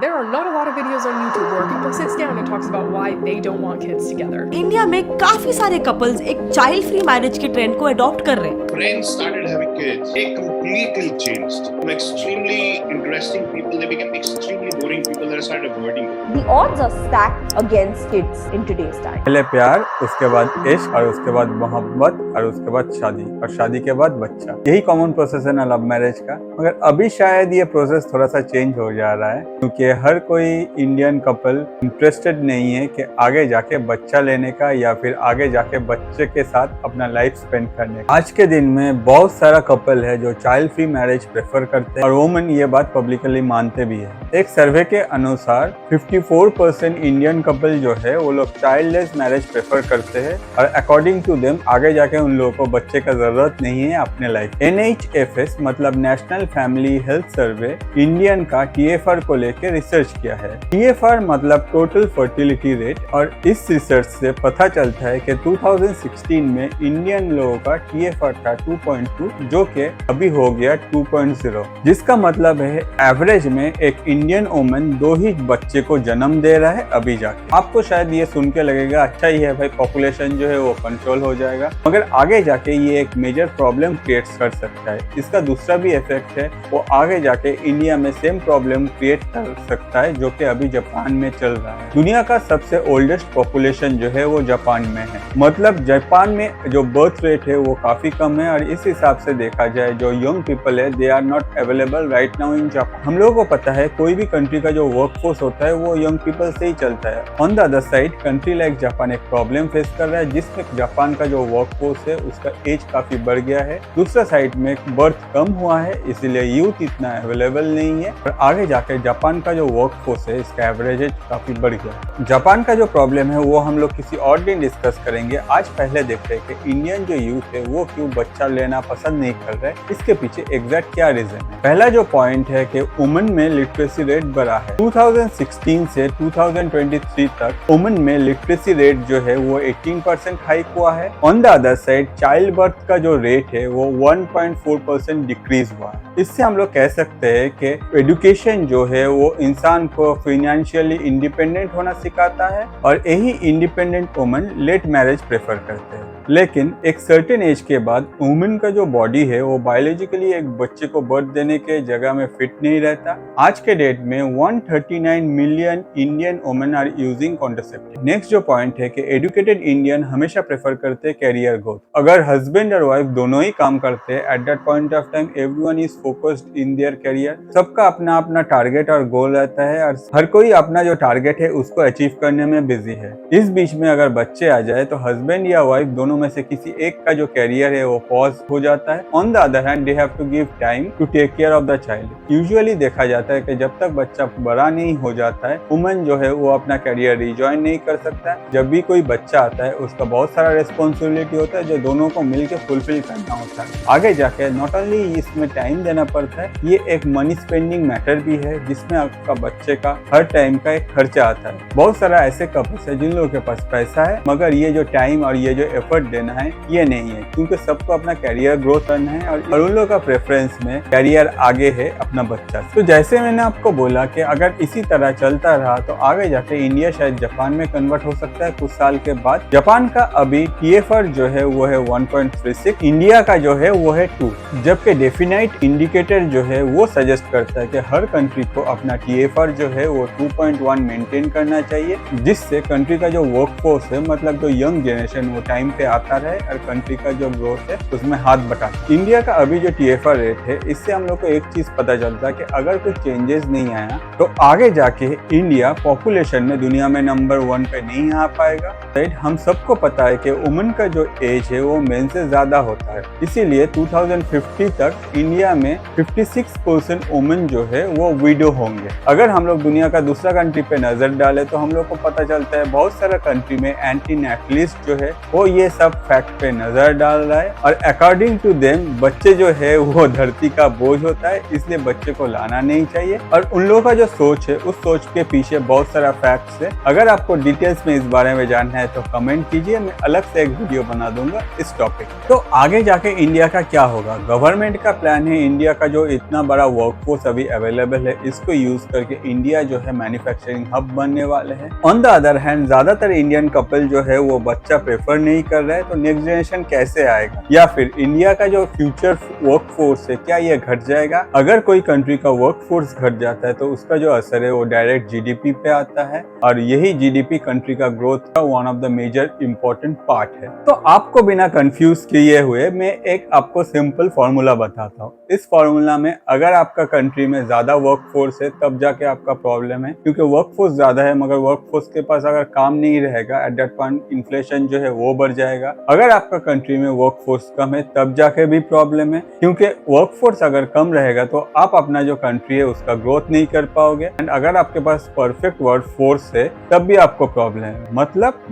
There are not a lot of videos on YouTube where people sits down and talks about why they don't want kids together. India में काफी सारे couples एक child free marriage के trend को adopt कर रहे हैं। Friends started having kids. They completely changed. From extremely interesting people, they became extremely boring people that I started avoiding. The odds are stacked against kids in today's time. पहले प्यार, उसके बाद इश्क और उसके बाद मोहब्बत और उसके बाद शादी और शादी के बाद बच्चा। यही कॉमन प्रोसेस है ना लव मैरिज का। मगर अभी शायद ये प्रोसेस थोड़ा सा चेंज हो जा रहा है, क्योंकि हर कोई इंडियन कपल इंटरेस्टेड नहीं है कि आगे जाके बच्चा लेने का या फिर आगे जाके बच्चे के साथ अपना लाइफ स्पेंड करने का। आज के दिन में बहुत सारा कपल है जो चाइल्ड फ्री मैरिज प्रेफर करते हैं और वुमेन ये बात पब्लिकली मानते भी है। एक सर्वे के अनुसार 54% इंडियन कपल जो है वो लोग चाइल्डलेस मैरिज प्रेफर करते हैं और अकॉर्डिंग टू देम आगे जाके उन लोगों को बच्चे का जरूरत नहीं है अपने लाइफ। NHFS मतलब national family health survey Indian का TFR को लेकर रिसर्च किया है। TFR मतलब टोटल फर्टिलिटी रेट, और इस रिसर्च से पता चलता है कि 2016 में इंडियन लोगों का TFR था 2.2 जो कि अभी हो गया 2.0, जिसका मतलब है एवरेज में एक इंडियन वुमन 2 ही बच्चे को जन्म दे रहा है अभी जाके। आपको शायद ये सुन के लगेगा अच्छा ही है भाई, पॉपुलेशन जो है वो कंट्रोल हो जाएगा, मगर आगे जाके ये एक मेजर प्रॉब्लम क्रिएट कर सकता है। इसका दूसरा भी इफेक्ट है, वो आगे जाके इंडिया में सेम प्रॉब्लम क्रिएट कर सकता है जो कि अभी जापान में चल रहा है। दुनिया का सबसे ओल्डेस्ट पॉपुलेशन जो है वो जापान में है, मतलब जापान में जो बर्थ रेट है वो काफी कम है और इस हिसाब से देखा जाए जो यंग पीपल है they are not available right now in Japan. हम लोगों को पता है कोई भी कंट्री का जो वर्क फोर्स होता है वो यंग पीपल से ही चलता है। On the other side country like Japan एक प्रॉब्लम फेस कर रहा है जिसमें जापान का जो वर्क फोर्स है उसका एज काफी बढ़ गया है। दूसरा साइड में बर्थ कम हुआ है, इसीलिए यूथ इतना अवेलेबल नहीं है और आगे जाके जापान का जो वर्क फोर्स है इसका एवरेज एज काफी बढ़ गया। जापान का जो प्रॉब्लम है वो हम लोग किसी और दिन डिस्कस करेंगे। आज पहले देखते हैं कि इंडियन जो यूथ है वो क्यों बच्चा लेना पसंद नहीं कर रहे, इसके पीछे एग्जैक्ट क्या रीजन है। पहला जो पॉइंट है कि वुमेन में लिटरेसी रेट बढ़ा है। 2016 से 2023 तक वुमेन में लिटरेसी रेट जो है वो 18% हाइक हुआ है। On the other side child birth का जो रेट है वो 1.4% डिक्रीज हुआ है। इससे हम लोग कह सकते हैं कि एजुकेशन जो है वो इंसान को फाइनेंशियली इंडिपेंडेंट होना सिखाता है और यही independent women late marriage prefer करते हैं। लेकिन एक सर्टेन एज के बाद वुमेन का जो बॉडी है वो बायोलॉजिकली एक बच्चे को बर्थ देने के जगह में फिट नहीं रहता। आज के डेट में 139 million Indian women are using contraceptive. Next जो पॉइंट है कि एजुकेटेड इंडियन हमेशा प्रेफर करते हैं कैरियर ग्रोथ। अगर हस्बैंड और वाइफ दोनों ही काम करते हैं at that point of time everyone is focused in their career. सबका अपना अपना टारगेट और गोल रहता है और हर कोई अपना जो टारगेट है उसको अचीव करने में बिजी है। इस बीच में अगर बच्चे आ जाए तो हस्बैंड या वाइफ दोनों में से किसी एक का जो कैरियर है वो पॉज हो जाता है। On the other hand they have to give time to take care of the child. Usually देखा जाता है कि जब तक बच्चा बड़ा नहीं हो जाता है वुमेन जो है वो अपना कैरियर रिजॉइन नहीं कर सकता है। जब भी कोई बच्चा आता है उसका बहुत सारा रिस्पॉन्सिबिलिटी होता है जो दोनों को मिलकर फुलफिल करना होता है। आगे जाके नॉट ओनली इसमें टाइम देना पड़ता है, ये एक मनी स्पेंडिंग मैटर भी है जिसमें आपका बच्चे का हर टाइम का एक खर्चा आता है। बहुत सारा ऐसे कपल्स है जिन लोगों के पास पैसा है मगर ये जो टाइम और ये जो एफर्ट देना है ये नहीं है, क्योंकि सबको अपना कैरियर ग्रोथ करना है और उन लोगों का प्रेफरेंस में कैरियर आगे है अपना बच्चा। तो जैसे मैंने आपको बोला कि अगर इसी तरह चलता रहा तो आगे जाके इंडिया शायद जापान में कन्वर्ट हो सकता है कुछ साल के बाद। जापान का अभी TFR जो है वो है 1.36, इंडिया का जो है वो है 2, जबकि डेफिनाइट इंडिकेटर जो है वो सजेस्ट करता है कि हर कंट्री को अपना TFR जो है वो 2.1 मेंटेन करना चाहिए, जिससे कंट्री का जो वर्क फोर्स है मतलब जो यंग जनरेशन वो टाइम पे आता रहे और कंट्री का जो ग्रोथ है उसमें हाथ बटा। इंडिया का अभी जो TFR रेट है इससे हम लोग को एक चीज पता चलता है कि अगर कुछ चेंजेस नहीं आया तो आगे जाके इंडिया पॉपुलेशन में दुनिया में नंबर 1 पे नहीं आ पाएगा। राइट, हम सबको पता है कि वुमेन का जो एज है वो मेन से ज्यादा होता है, इसीलिए 2050 तक इंडिया में 56% वुमेन जो है वो विडो होंगे। अगर हम लोग दुनिया का दूसरा कंट्री पे नजर डालें तो हम लोग को पता चलता है बहुत सारा कंट्री में एंटी नेटलिस्ट जो है वो ये सब फैक्ट पे नजर डाल रहा है और अकॉर्डिंग टू देम बच्चे जो है वो धरती का बोझ होता है, इसलिए बच्चे को लाना नहीं चाहिए। और उन लोगों का जो सोच है उस सोच के पीछे बहुत सारा फैक्ट्स है। अगर आपको डिटेल्स में इस बारे में जानना है तो कमेंट कीजिए, मैं अलग से एक वीडियो बना दूंगा इस टॉपिक। तो आगे जाके इंडिया का क्या होगा? गवर्नमेंट का प्लान है इंडिया का जो इतना बड़ा वर्कफोर्स अभी अवेलेबल है इसको यूज करके इंडिया जो है मैन्युफैक्चरिंग हब बनने वाले हैं। ऑन द अदर हैंड ज्यादातर इंडियन कपल जो है वो बच्चा प्रेफर नहीं कर रहा है, तो नेक्स्ट जनरेशन कैसे आएगा? या फिर इंडिया का जो फ्यूचर वर्कफोर्स है क्या ये घट जाएगा? अगर कोई कंट्री का वर्कफोर्स घट जाता है तो उसका जो असर है वो डायरेक्ट जीडीपी पे आता है और यही जीडीपी कंट्री का ग्रोथ का one of the major important part है। तो आपको बिना कंफ्यूज किए हुए मैं एक आपको सिंपल फॉर्मूला बताता हूँ। इस फॉर्मूला में अगर आपका कंट्री में ज्यादा वर्कफोर्स है तब जाके आपका प्रॉब्लम है, क्योंकि वर्कफोर्स ज्यादा है मगर वर्कफोर्स के पास अगर काम नहीं रहेगा एट दैट पॉइंट इन्फ्लेशन जो है वो बढ़ जाएगा। अगर आपका कंट्री में वर्कफोर्स कम है तब जाके भी प्रॉब्लम है, क्योंकि वर्कफोर्स अगर कम रहेगा तो आप अपना जो कंट्री है उसका ग्रोथ नहीं कर पाओगे। एंड अगर आपके पास परफेक्ट वर्कफोर्स है तब भी आपको प्रॉब्लम है।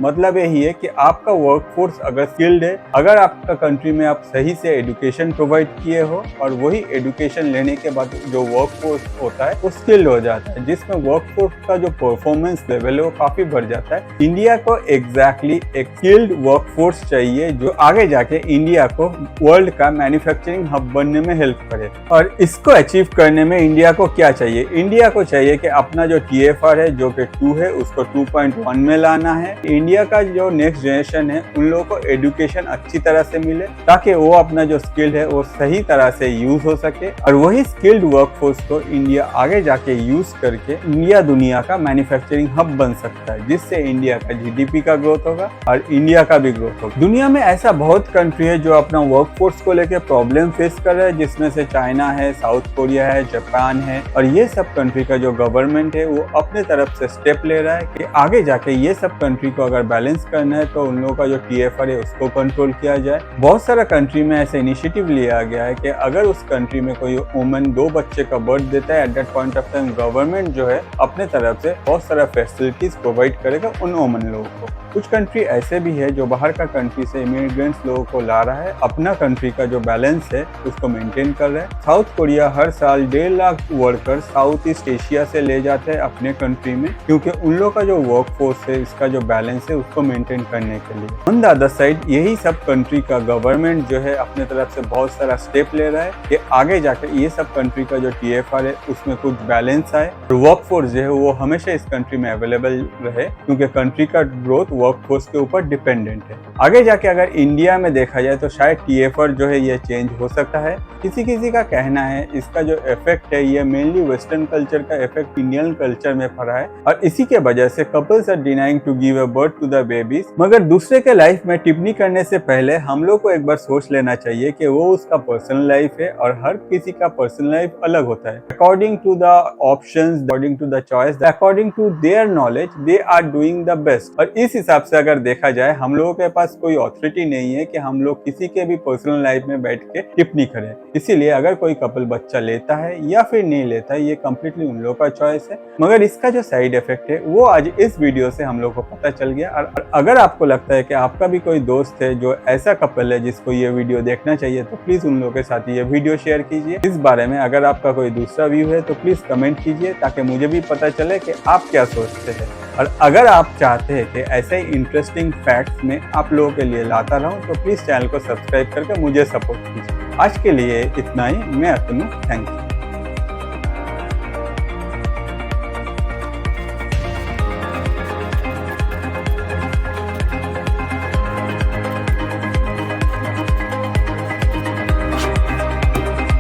मतलब यही है कि आपका वर्कफोर्स अगर स्किल्ड है, अगर आपका कंट्री में आप सही से एजुकेशन प्रोवाइड किए हो और वही एजुकेशन लेने के बाद जो वर्कफोर्स होता है वो स्किल्ड हो जाता है, जिसमें वर्कफोर्स का जो परफॉर्मेंस लेवल है वो काफी बढ़ जाता है। इंडिया को एग्जैक्टली एक स्किल्ड वर्कफोर्स चाहिए जो आगे जाके इंडिया को वर्ल्ड का मैन्युफैक्चरिंग हब बनने में हेल्प करे। और इसको अचीव करने में इंडिया को क्या चाहिए? इंडिया को चाहिए कि अपना जो TFR है जो कि 2 है उसको 2.1 में लाना है। इंडिया का जो नेक्स्ट जनरेशन है उन लोगों को एजुकेशन अच्छी तरह से मिले ताकि वो अपना जो स्किल है वो सही तरह से यूज हो सके और वही स्किल्ड वर्कफोर्स को इंडिया आगे जाके यूज करके इंडिया दुनिया का मैन्युफैक्चरिंग हब बन सकता है, जिससे इंडिया का जीडीपी का ग्रोथ होगा और इंडिया का भी ग्रोथ होगा। दुनिया में ऐसा बहुत कंट्री है जो अपना वर्कफोर्स को लेकर प्रॉब्लम फेस कर रहा है, जिसमें से चाइना है, साउथ कोरिया है, जापान है। और ये सब कंट्री का जो गवर्नमेंट है वो अपने तरफ से स्टेप ले रहा है कि आगे जाके ये सब कंट्री को अगर बैलेंस करना है तो उन लोगों का जो TFR है उसको कंट्रोल किया जाए। बहुत सारा कंट्री में ऐसे इनिशिएटिव लिया गया है कि अगर उस कंट्री में कोई वुमन 2 बच्चे का बर्थ देता है eight that point of time government जो है अपने तरफ से बहुत सारा फैसिलिटीज प्रोवाइड करेगा उन वुमन लोगों को। कुछ कंट्री ऐसे भी है जो बाहर का कंट्री से इमिग्रेंट्स लोगों को ला रहा है, अपना कंट्री का जो बैलेंस है उसको मेंटेन कर रहा है। साउथ कोरिया हर साल 1.5 lakh worker south east Asia से ले जाते हैं अपने कंट्री में, क्योंकि उन लोगों का जो वर्कफोर्स है इसका जो बैलेंस है उसको मेंटेन करने के लिए। ऑन द अदर साइड यही सब कंट्री का गवर्नमेंट जो है अपने तरफ से बहुत सारा स्टेप ले रहा है कि आगे जाकर ये सब कंट्री का जो TFR है उसमें कुछ बैलेंस आए और वर्कफोर्स जो है वो हमेशा इस कंट्री में अवेलेबल रहे, क्योंकि कंट्री का ग्रोथ वर्कफोर्स के ऊपर डिपेंडेंट है। आगे जाके अगर इंडिया में देखा जाए तो शायद TFR जो है ये चेंज हो सकता है। किसी का कहना है इसका जो इफेक्ट है ये मेनली वेस्टर्न कल्चर का इफेक्ट इंडियन कल्चर में पड़ा है और इसी के वजह से couples are denying to give a birth to the babies. मगर दूसरे के लाइफ में टिप्पणी करने से पहले हम लोग को एक बार सोच लेना चाहिए कि वो उसका पर्सनल लाइफ है और हर किसी का पर्सनल लाइफ अलग होता है। According to the options, according to the choice, according to their knowledge they are doing the best. और इस हिसाब से अगर देखा जाए हम लोगों के पास कोई ऑथोरिटी नहीं है कि हम लोग किसी के भी पर्सनल लाइफ में बैठ के टिप्पणी करें। इसीलिए अगर कोई कपल बच्चा लेता है या फिर नहीं लेता है ये कम्प्लीटली उन लोगों का चॉइस है, मगर इसका जो साइड इफेक्ट है वो आज इस वीडियो से हम लोग को पता चल गया। और अगर आपको लगता है कि आपका भी कोई दोस्त है जो ऐसा कपल है जिसको ये वीडियो देखना चाहिए तो प्लीज उन लोगों के साथ ये वीडियो शेयर कीजिए। इस बारे में अगर आपका कोई दूसरा व्यू है तो प्लीज कमेंट कीजिए ताकि मुझे भी पता चले कि आप क्या सोचते हैं। और अगर आप चाहते हैं कि ऐसे ही इंटरेस्टिंग फैक्ट्स में आप लोगों के लिए लाता रहूं तो प्लीज चैनल को सब्सक्राइब करके मुझे सपोर्ट कीजिए। आज के लिए इतना ही। मैं अतनु, थैंक यू।